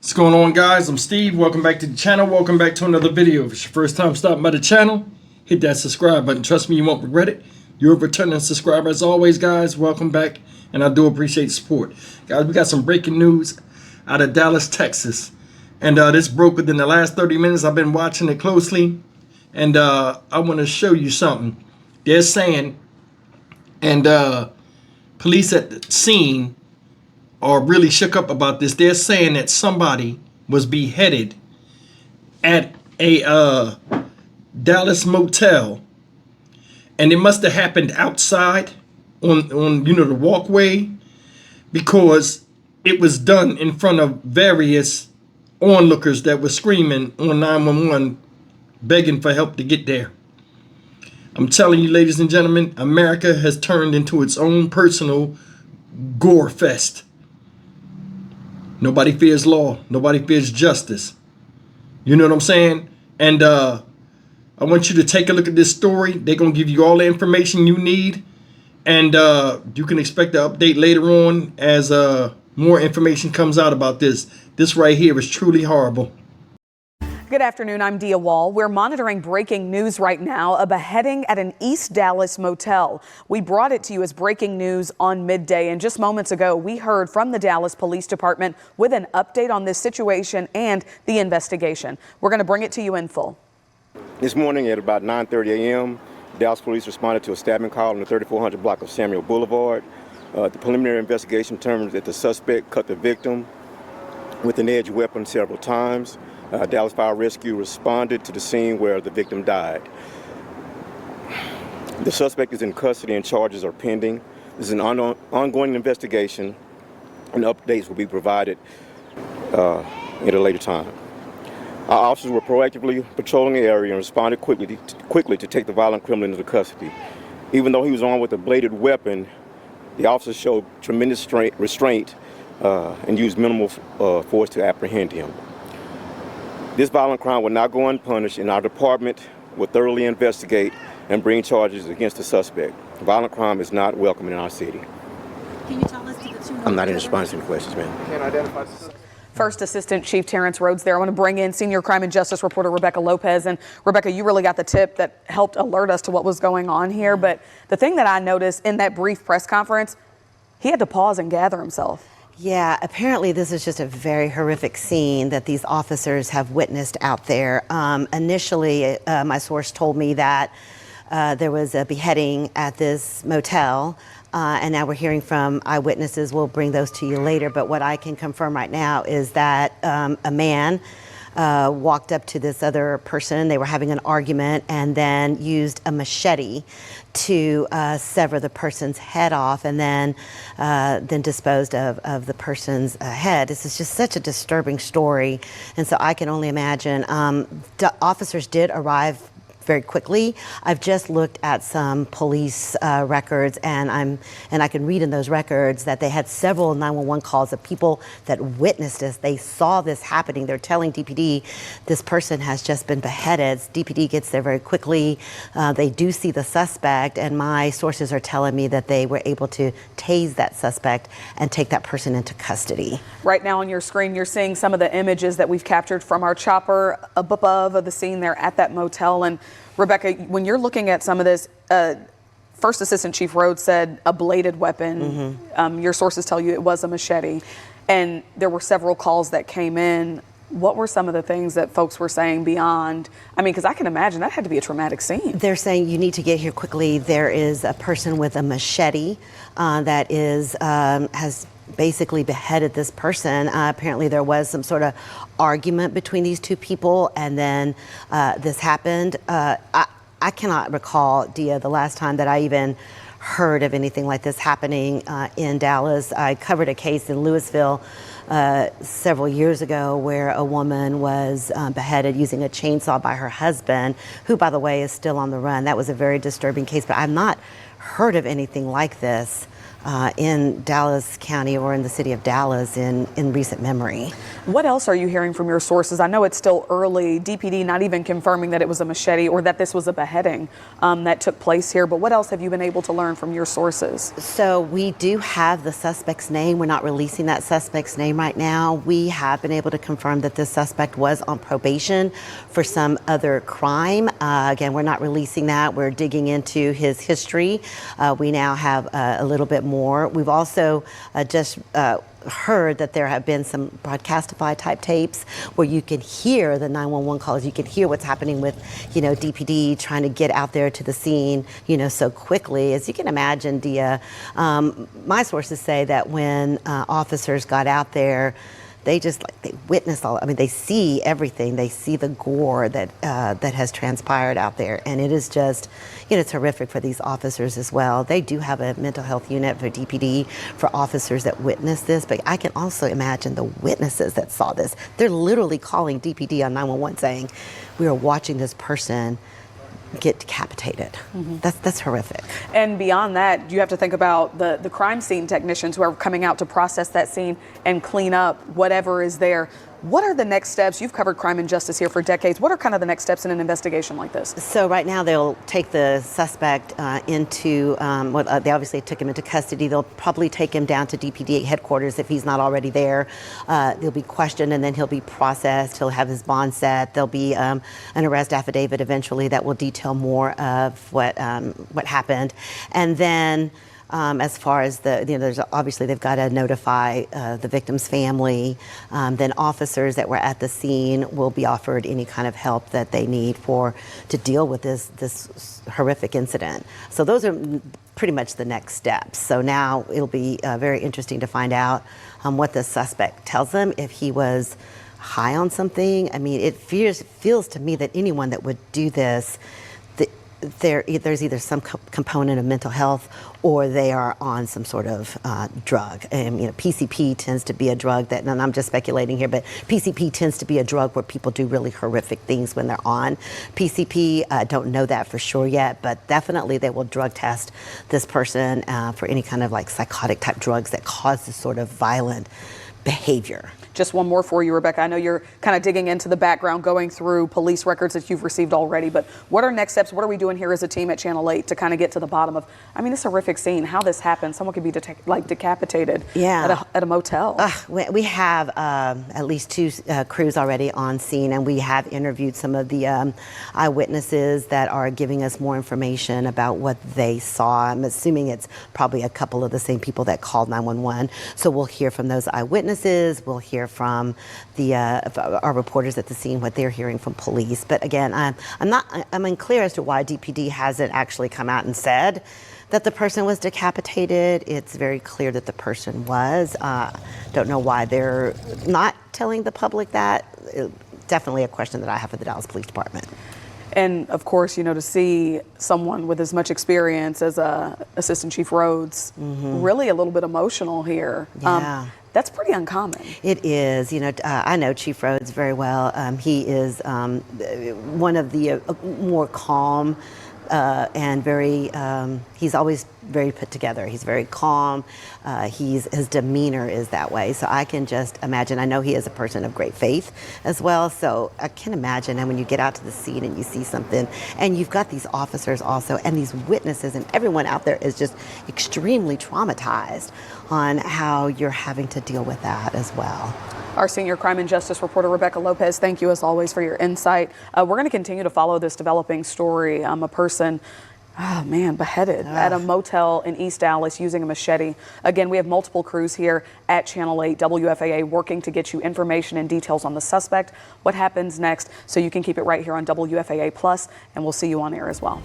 What's going on, guys? I'm Steve. Welcome back to the channel. Welcome back to another video. If it's your first time stopping by the channel, hit that subscribe button. Trust me, you won't regret it. You're a returning subscriber as always, guys. Welcome back, and I do appreciate the support. Guys, we got some breaking news out of Dallas, Texas. And this broke within the last 30 minutes. I've been watching it closely, and I want to show you something. They're saying, and police at the scene are really shook up about this. They're saying that somebody was beheaded at a Dallas motel, and it must have happened outside on the walkway, because it was done in front of various onlookers that were screaming on 911, begging for help to get there. I'm telling you, ladies and gentlemen, America has turned into its own personal gore fest. Nobody fears law. Nobody fears justice. You know what I'm saying? And I want you to take a look at this story. They're going to give you all the information you need. And you can expect an update later on as more information comes out about this. This right here is truly horrible. Good afternoon, I'm Dia Wall. We're monitoring breaking news right now, a beheading at an East Dallas motel. We brought it to you as breaking news on midday, and just moments ago we heard from the Dallas Police Department with an update on this situation and the investigation. We're going to bring it to you in full. This morning at about 9:30 a.m., Dallas Police responded to a stabbing call on the 3400 block of Samuel Boulevard. The preliminary investigation determined that the suspect cut the victim with an edged weapon several times. Dallas Fire Rescue responded to the scene where the victim died. The suspect is in custody and charges are pending. This is an ongoing investigation, and updates will be provided at a later time. Our officers were proactively patrolling the area and responded quickly to take the violent criminal into custody. Even though he was armed with a bladed weapon, the officers showed tremendous restraint and used minimal force to apprehend him. This violent crime will not go unpunished, and our department will thoroughly investigate and bring charges against the suspect. Violent crime is not welcome in our city. Can you tell us to the two? I'm not in response to any questions, ma'am. You can't identify. First Assistant Chief Terrence Rhodes there. I want to bring in Senior Crime and Justice Reporter Rebecca Lopez. And Rebecca, you really got the tip that helped alert us to what was going on here. But the thing that I noticed in that brief press conference, he had to pause and gather himself. Yeah, apparently this is just a very horrific scene that these officers have witnessed out there. Initially, my source told me that there was a beheading at this motel, and now we're hearing from eyewitnesses. We'll bring those to you later, but what I can confirm right now is that a man walked up to this other person. They were having an argument, and then used a machete to sever the person's head off, and then disposed of the person's head. This is just such a disturbing story, and so I can only imagine. Officers did arrive very quickly. I've just looked at some police records, and I can read in those records that they had several 911 calls of people that witnessed this. They saw this happening. They're telling DPD this person has just been beheaded. DPD gets there very quickly. They do see the suspect, and my sources are telling me that they were able to tase that suspect and take that person into custody. Right now on your screen, you're seeing some of the images that we've captured from our chopper above of the scene there at that motel. And Rebecca, when you're looking at some of this, First Assistant Chief Rhodes said a bladed weapon. Mm-hmm. Your sources tell you it was a machete. And there were several calls that came in. What were some of the things that folks were saying beyond? I mean, because I can imagine that had to be a traumatic scene. They're saying you need to get here quickly. There is a person with a machete that has basically beheaded this person. Apparently there was some sort of argument between these two people, and then this happened. I cannot recall, Dia, the last time that I even heard of anything like this happening in Dallas. I covered a case in Louisville several years ago where a woman was beheaded using a chainsaw by her husband, who, by the way, is still on the run. That was a very disturbing case, but I've not heard of anything like this in Dallas County or in the city of Dallas in recent memory. What else are you hearing from your sources? I know it's still early, DPD not even confirming that it was a machete or that this was a beheading that took place here, but what else have you been able to learn from your sources? So we do have the suspect's name. We're not releasing that suspect's name right now. We have been able to confirm that this suspect was on probation for some other crime. Again, we're not releasing that. We're digging into his history. We now have a little bit more. We've also just heard that there have been some broadcastify type tapes where you can hear the 911 calls. You can hear what's happening with, DPD trying to get out there to the scene, so quickly. As you can imagine, Dia, my sources say that when officers got out there, they witness they see everything. They see the gore that has transpired out there. And it is just, it's horrific for these officers as well. They do have a mental health unit for DPD for officers that witnessed this, but I can also imagine the witnesses that saw this. They're literally calling DPD on 911 saying, we are watching this person get decapitated. Mm-hmm. That's horrific. And beyond that, you have to think about the crime scene technicians who are coming out to process that scene and clean up whatever is there. What are the next steps? You've covered crime and justice here for decades. What are kind of the next steps in an investigation like this? So right now they'll take the suspect into, they obviously took him into custody. They'll probably take him down to DPD headquarters if he's not already there. He'll be questioned and then he'll be processed. He'll have his bond set. There'll be an arrest affidavit eventually that will detail more of what happened. And then as far as there's obviously they've got to notify the victim's family. Then officers that were at the scene will be offered any kind of help that they need to deal with this horrific incident. So those are pretty much the next steps. So now it'll be very interesting to find out what the suspect tells them, if he was high on something. I mean, it feels to me that anyone that would do this, there's either some component of mental health or they are on some sort of drug. And PCP tends to be a drug that, and I'm just speculating here, but PCP tends to be a drug where people do really horrific things when they're on PCP. Don't know that for sure yet, but definitely they will drug test this person for any kind of psychotic type drugs that cause this sort of violent behavior. Just one more for you, Rebecca. I know you're kind of digging into the background, going through police records that you've received already, but what are next steps? What are we doing here as a team at Channel 8 to kind of get to the bottom of, this horrific scene, how this happened? Someone could be decapitated at a motel. We have at least 2 crews already on scene, and we have interviewed some of the eyewitnesses that are giving us more information about what they saw. I'm assuming it's probably a couple of the same people that called 911. So we'll hear from those eyewitnesses. We'll hear from our reporters at the scene, what they're hearing from police. But again, I'm unclear as to why DPD hasn't actually come out and said that the person was decapitated. It's very clear that the person was. Don't know why they're not telling the public that. Definitely a question that I have for the Dallas Police Department. And of course, to see someone with as much experience as Assistant Chief Rhodes, really a little bit emotional here. Yeah. That's pretty uncommon. It is. I know Chief Rhodes very well. He is one of the more calm and very, he's always very put together. He's very calm. His demeanor is that way. So I can just imagine, I know he is a person of great faith as well. So I can imagine, and when you get out to the scene and you see something, and you've got these officers also, and these witnesses, and everyone out there is just extremely traumatized on how you're having to deal with that as well. Our senior crime and justice reporter, Rebecca Lopez, thank you as always for your insight. We're going to continue to follow this developing story. A person, beheaded at a motel in East Dallas using a machete. Again, we have multiple crews here at Channel 8 WFAA working to get you information and details on the suspect, what happens next, so you can keep it right here on WFAA Plus, and we'll see you on air as well.